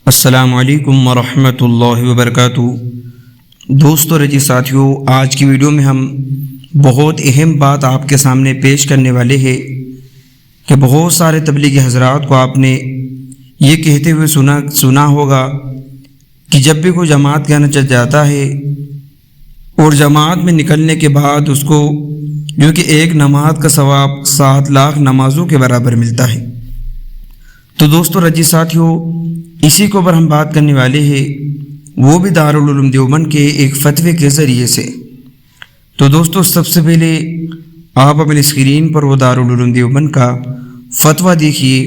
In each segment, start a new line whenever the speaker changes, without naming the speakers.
السلام علیکم ورحمۃ اللہ وبرکاتہ۔ دوستو رجی ساتھیوں، آج کی ویڈیو میں ہم بہت اہم بات آپ کے سامنے پیش کرنے والے ہیں کہ بہت سارے تبلیغی حضرات کو آپ نے یہ کہتے ہوئے سنا ہوگا کہ جب بھی کوئی جماعت کے آنا چل جاتا ہے اور جماعت میں نکلنے کے بعد اس کو جو کہ ایک نماز کا ثواب 7 لاکھ نمازوں کے برابر ملتا ہے۔ تو دوستو رجی ساتھیوں، اسی کے اوپر ہم بات کرنے والے ہیں، وہ بھی دارالعلوم دیوبند کے ایک فتوے کے ذریعے سے۔ تو دوستو سب سے پہلے آپ اپنی اسکرین پر وہ دارالعلوم دیوبند کا فتویٰ دیکھیے،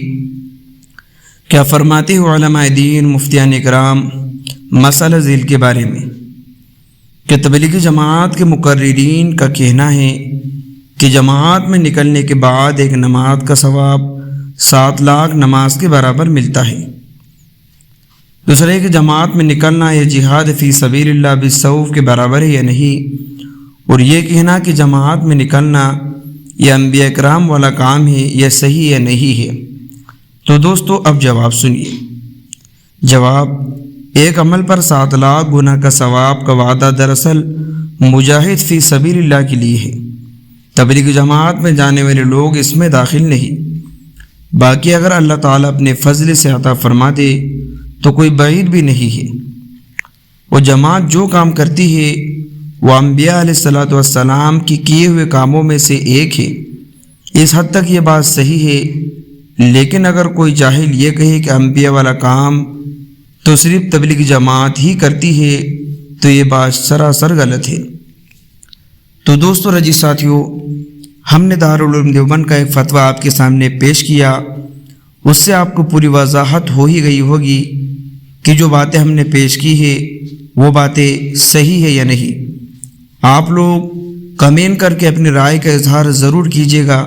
کیا فرماتے ہو علماء دین مفتیان اکرام مسئلہ ذیل کے بارے میں کہ تبلیغی جماعت کے مقررین کا کہنا ہے کہ جماعت میں نکلنے کے بعد ایک نماز کا ثواب 7 لاکھ نماز کے برابر ملتا ہے۔ دوسرے کہ جماعت میں نکلنا یہ جہاد فی سبیل اللہ بالسیف کے برابر ہے یا نہیں، اور یہ کہنا کہ جماعت میں نکلنا یہ انبیاء اکرام والا کام ہے، یہ صحیح یا نہیں ہے۔ تو دوستو اب جواب سنیے۔ جواب: ایک عمل پر 7 لاکھ گناہ کا ثواب کا وعدہ دراصل مجاہد فی سبیل اللہ کے لیے ہے۔ تبلیغ جماعت میں جانے والے لوگ اس میں داخل نہیں۔ باقی اگر اللہ تعالیٰ اپنے فضل سے عطا فرما دے تو کوئی بعید بھی نہیں ہے۔ وہ جماعت جو کام کرتی ہے وہ انبیاء علیہ السلام کی کیے ہوئے کاموں میں سے ایک ہے، اس حد تک یہ بات صحیح ہے۔ لیکن اگر کوئی جاہل یہ کہے کہ انبیاء والا کام تو صرف تبلیغ جماعت ہی کرتی ہے تو یہ بات سراسر غلط ہے۔ تو دوستو رجی ساتھیوں، ہم نے دارالعلوم دیوبند کا ایک فتویٰ آپ کے سامنے پیش کیا، اس سے آپ کو پوری وضاحت ہو ہی گئی ہوگی کہ جو باتیں ہم نے پیش کی ہے وہ باتیں صحیح ہے یا نہیں۔ آپ لوگ کمنٹ کر کے اپنی رائے کا اظہار ضرور کیجیے گا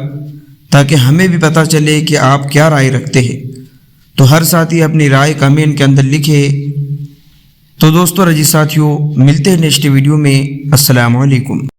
تاکہ ہمیں بھی پتہ چلے کہ آپ کیا رائے رکھتے ہیں۔ تو ہر ساتھی اپنی رائے کمنٹ کے اندر لکھے۔ تو دوستو رجی ساتھیوں، ملتے ہیں نیکسٹ ویڈیو میں۔ السلام علیکم۔